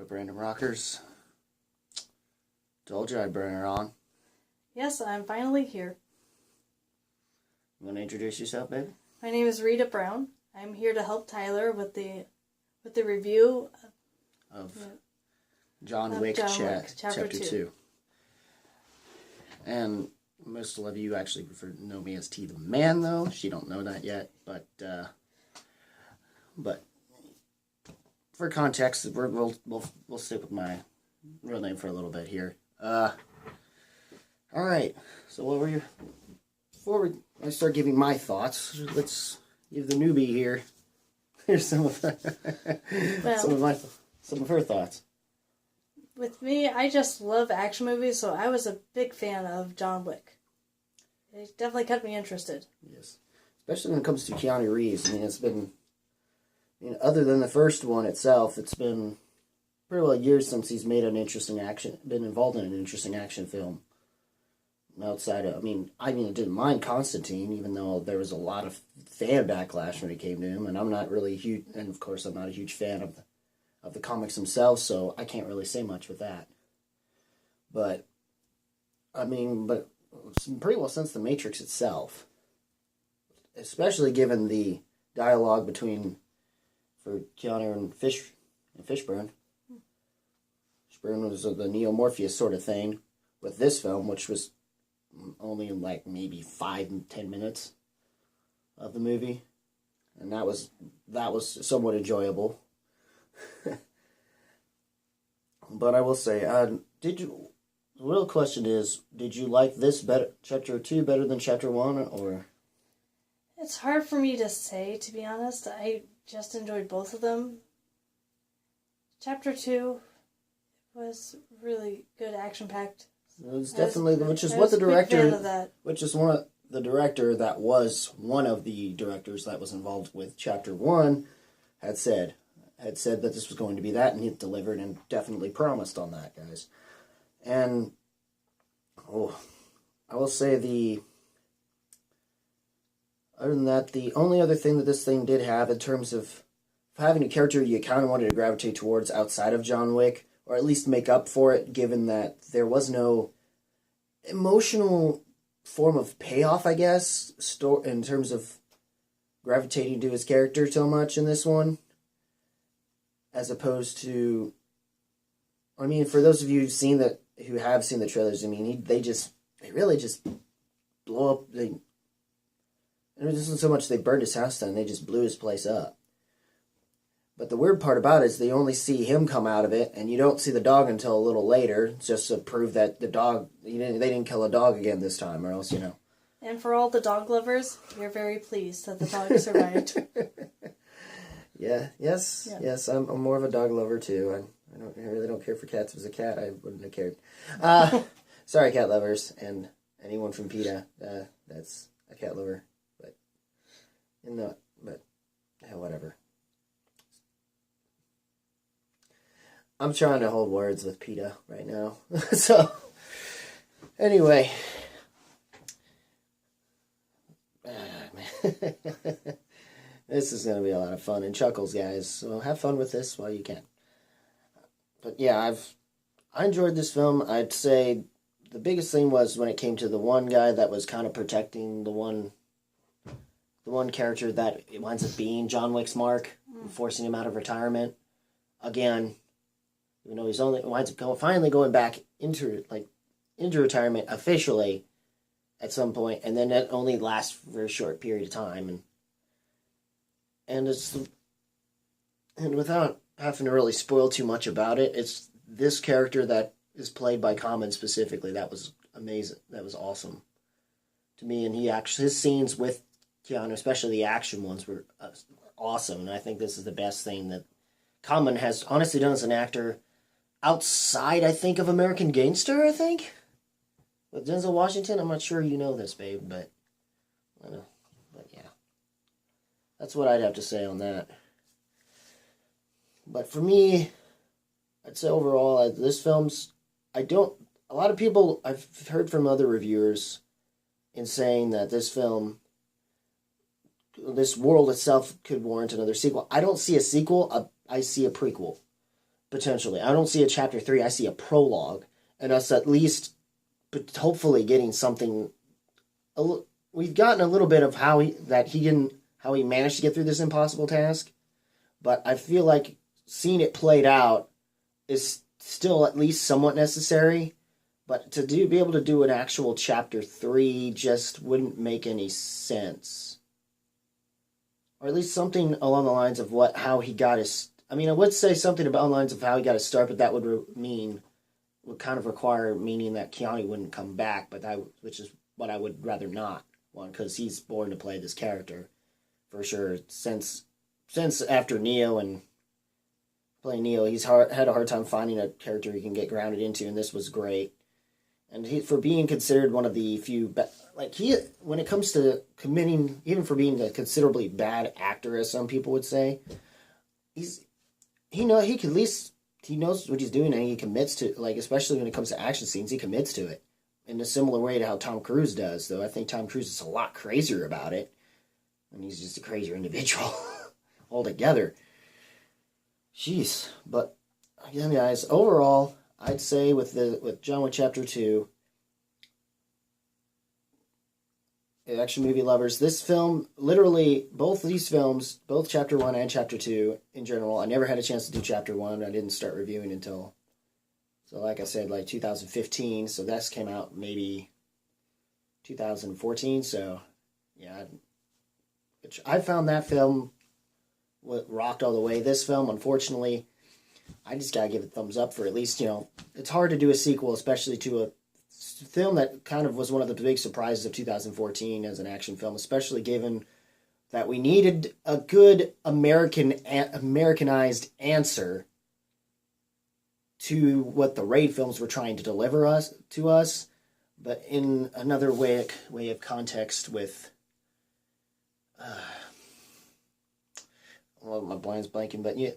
up, random rockers? Told you I'd bring her on. Yes, I'm finally here. You want to introduce yourself, baby? My name is Rita Brown. I'm here to help Tyler with the review of John Wick, Chapter 2. And most of you actually know me as T the Man, though. She don't know that yet, but for context, we'll stick with my real name for a little bit here. All right. So what were your before I start giving my thoughts? Let's give the newbie here. Here's some of her thoughts. With me, I just love action movies, so I was a big fan of John Wick. It definitely kept me interested. Yes, especially when it comes to Keanu Reeves. I mean, it's been, other than the first one itself, it's been pretty well years since he's made been involved in an interesting action film. Outside of, I didn't mind Constantine, even though there was a lot of fan backlash when it came to him, and I'm not really huge, and of course I'm not a huge fan of the comics themselves, so I can't really say much with that. But pretty well since The Matrix itself, especially given the dialogue for Keanu and Fishburne. Fishburne was the Neo Morpheus sort of thing with this film, which was only in maybe 5-10 minutes of the movie, and that was somewhat enjoyable. But I will say, the real question is, did you like this Chapter 2 better than Chapter 1, or? It's hard for me to say, to be honest. I just enjoyed both of them. Chapter 2 was really good, action-packed. It was definitely, which is one of the directors that was involved with Chapter 1 had said that this was going to be that, and he delivered and definitely promised on that, guys. And I will say other than that, the only other thing that this thing did have in terms of having a character you kind of wanted to gravitate towards outside of John Wick, or at least make up for it, given that there was no emotional form of payoff, I guess, in terms of gravitating to his character so much in this one, as opposed to, for those of you who have seen the trailers, they really just blow up. It wasn't so much they burned his house down; they just blew his place up. But the weird part about it is they only see him come out of it, and you don't see the dog until a little later, just to prove that the dog, they didn't kill a dog again this time, or else, And for all the dog lovers, we're very pleased that the dog survived. Yes, I'm more of a dog lover, too. I really don't care for cats. If it was a cat, I wouldn't have cared. Sorry, cat lovers, and anyone from PETA, that's a cat lover, but whatever. I'm trying to hold words with PETA right now. So, anyway. This is going to be a lot of fun and chuckles, guys. So have fun with this while you can. But yeah, I enjoyed this film. I'd say the biggest thing was when it came to the one guy that was kind of protecting the one character that it winds up being John Wick's mark, forcing him out of retirement. Again, he's winds up finally going back into retirement officially at some point, and then that only lasts for a short period of time, and without having to really spoil too much about it, it's this character that is played by Common specifically that was amazing. That was awesome to me, and his scenes with Keanu, especially the action ones, were awesome, and I think this is the best thing that Common has honestly done as an actor. Outside, I think, of American Gangster, I think. With Denzel Washington, I'm not sure you know this, babe, but I know. But yeah. That's what I'd have to say on that. But for me, I'd say overall, this film's, a lot of people, I've heard from other reviewers in saying that this film, this world itself could warrant another sequel. I don't see a sequel, I see a prequel. potentially. I don't see a chapter 3. I see a prologue, and us at least, hopefully, getting something. We've gotten a little bit of how he managed to get through this impossible task, but I feel like seeing it played out is still at least somewhat necessary. But to be able to do an actual chapter 3 just wouldn't make any sense. Or at least something along the lines of how he got his. I mean, I would say something about the lines of how he got his start, but that would kind of require meaning that Keanu wouldn't come back, which is what I would rather not want, because he's born to play this character for sure. Since after Neo and playing Neo, he's had a hard time finding a character he can get grounded into, and this was great. And for being considered one of the few, when it comes to committing, even for being a considerably bad actor, as some people would say, he knows what he's doing, and he commits to, especially when it comes to action scenes, he commits to it in a similar way to how Tom Cruise does. Though I think Tom Cruise is a lot crazier about it, and he's just a crazier individual altogether. Jeez, but again, guys, overall, I'd say with John Wick Chapter 2, action movie lovers, this film, literally, both these films, both Chapter 1 and Chapter 2 in general, I never had a chance to do Chapter 1. I didn't start reviewing until, like I said, 2015, so this came out maybe 2014, so, yeah. I found that film rocked all the way. This film, unfortunately, I just gotta give it a thumbs up for at least, it's hard to do a sequel, especially to a film that kind of was one of the big surprises of 2014 as an action film, especially given that we needed a good Americanized answer to what the Raid films were trying to deliver to us, but in another way of context with, well, my blind's blanking, but yeah.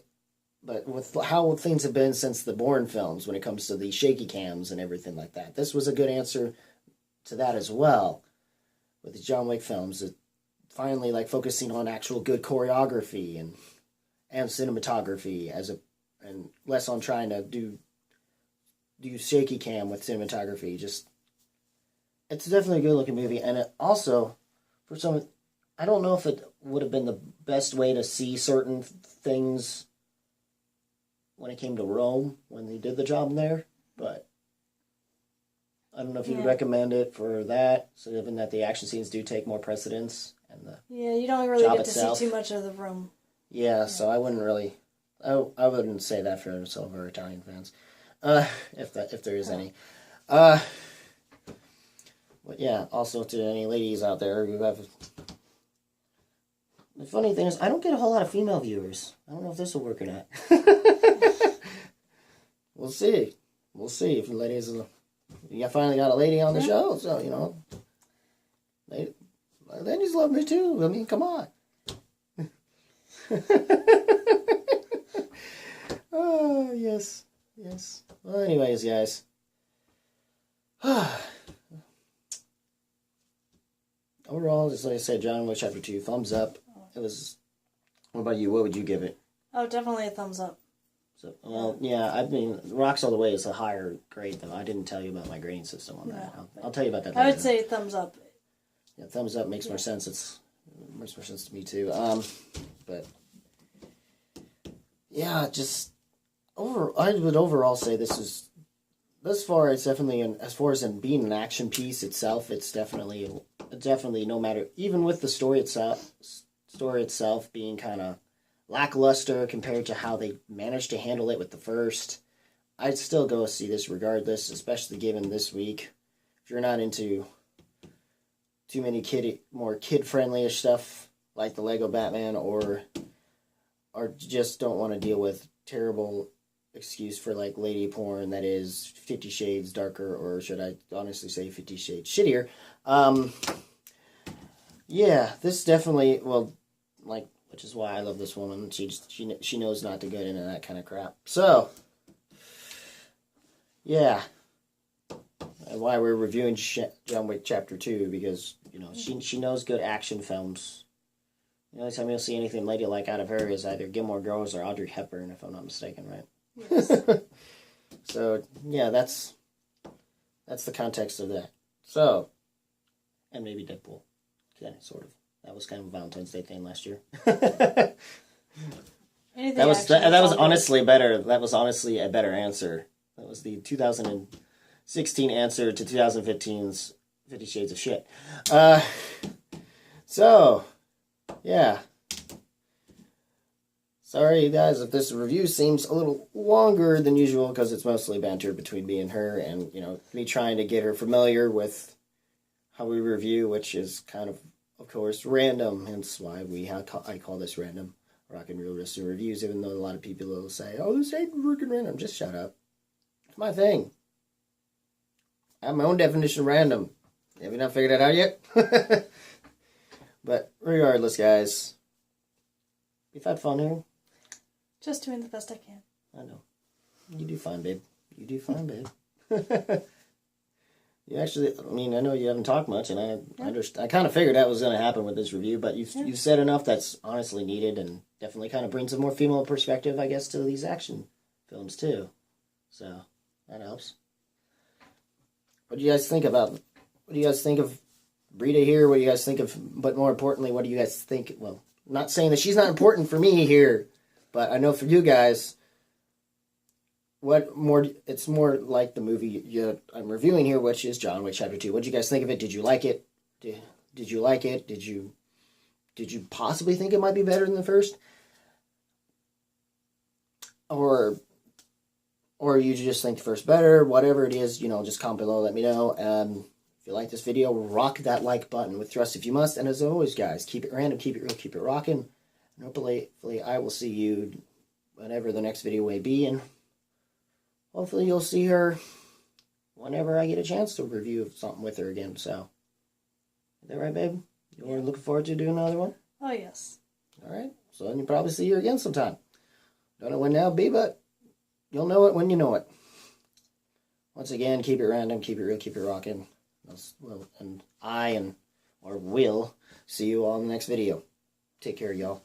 But with how things have been since the Bourne films when it comes to the shaky cams and everything like that. This was a good answer to that as well. With the John Wick films, finally focusing on actual good choreography and cinematography and less on trying to do shaky cam with cinematography. It's definitely a good looking movie, and it also, for some, I don't know if it would have been the best way to see certain things when it came to Rome, when they did the job there, but I don't know if you'd recommend it for that, so given that the action scenes do take more precedence and you don't really get to see too much of the Rome. Yeah, so I wouldn't really, I wouldn't say that for some of our Italian fans, if there is any. But yeah, also to any ladies out there who have. The funny thing is, I don't get a whole lot of female viewers. I don't know if this will work or not. We'll see. We'll see if the ladies. You finally got a lady on the show, so ladies love me too. I mean, come on. Oh yes. Well, anyways, guys. Overall, just like I said, John Wick Chapter 2, thumbs up. It was. What about you? What would you give it? Oh, definitely a thumbs up. So, well, yeah, I mean, Rocks All the Way is a higher grade, though. I didn't tell you about my grading system on that. I'll tell you about that later. I would say thumbs up. Yeah, thumbs up makes more sense. It makes more sense to me, too. But, yeah, I would overall say this is, thus far, it's definitely, as far as in being an action piece itself, it's definitely no matter, even with the story itself being kind of lackluster compared to how they managed to handle it with the first, I'd still go see this regardless, especially given this week. If you're not into too many more kid-friendly-ish stuff like the Lego Batman, or just don't want to deal with terrible excuse for lady porn that is 50 Shades Darker, or should I honestly say 50 Shades Shittier. Yeah, this definitely, which is why I love this woman. She knows not to get into that kind of crap. So, yeah. And why we're reviewing John Wick Chapter 2, because, she knows good action films. The only time you'll see anything ladylike out of her is either Gilmore Girls or Audrey Hepburn, if I'm not mistaken, right? Yes. So, yeah, that's the context of that. So, and maybe Deadpool. Kind of, sort of. That was kind of a Valentine's Day thing last year. Anything that was honestly better. That was honestly a better answer. That was the 2016 answer to 2015's 50 Shades of Shit. So, yeah. Sorry, guys, if this review seems a little longer than usual, because it's mostly banter between me and her, and, me trying to get her familiar with how we review, which is kind of course, random, hence why I call this random rock and roll wrestling reviews, even though a lot of people will say, oh, this ain't freaking random. Just shut up. It's my thing. I have my own definition of random. Have you not figured that out yet? But regardless, guys, we've had fun here. Just doing the best I can. I know. You do fine, babe. You do fine, babe. You actually, I know you haven't talked much, and I kind of figured that was going to happen with this review, but you've said enough that's honestly needed, and definitely kind of brings a more female perspective, I guess, to these action films, too. So, that helps. What do you guys think of Rita here? What do you guys think of, but more importantly, what do you guys think, well, not saying that she's not important for me here, but I know for you guys, it's more like the movie I'm reviewing here, which is John Wick Chapter 2. What did you guys think of it? Did you like it? Did you like it? Did you possibly think it might be better than the first? Or you just think the first better? Whatever it is, just comment below, let me know. If you like this video, rock that like button with thrust if you must. And as always, guys, keep it random, keep it real, keep it rocking. And hopefully I will see you whenever the next video may be, and hopefully you'll see her whenever I get a chance to review something with her again. So, is that right, babe? You're looking forward to doing another one? Oh, yes. All right. So then you'll probably see her again sometime. Don't know when that'll be, but you'll know it when you know it. Once again, keep it random, keep it real, keep it rocking. And will see you all in the next video. Take care, y'all.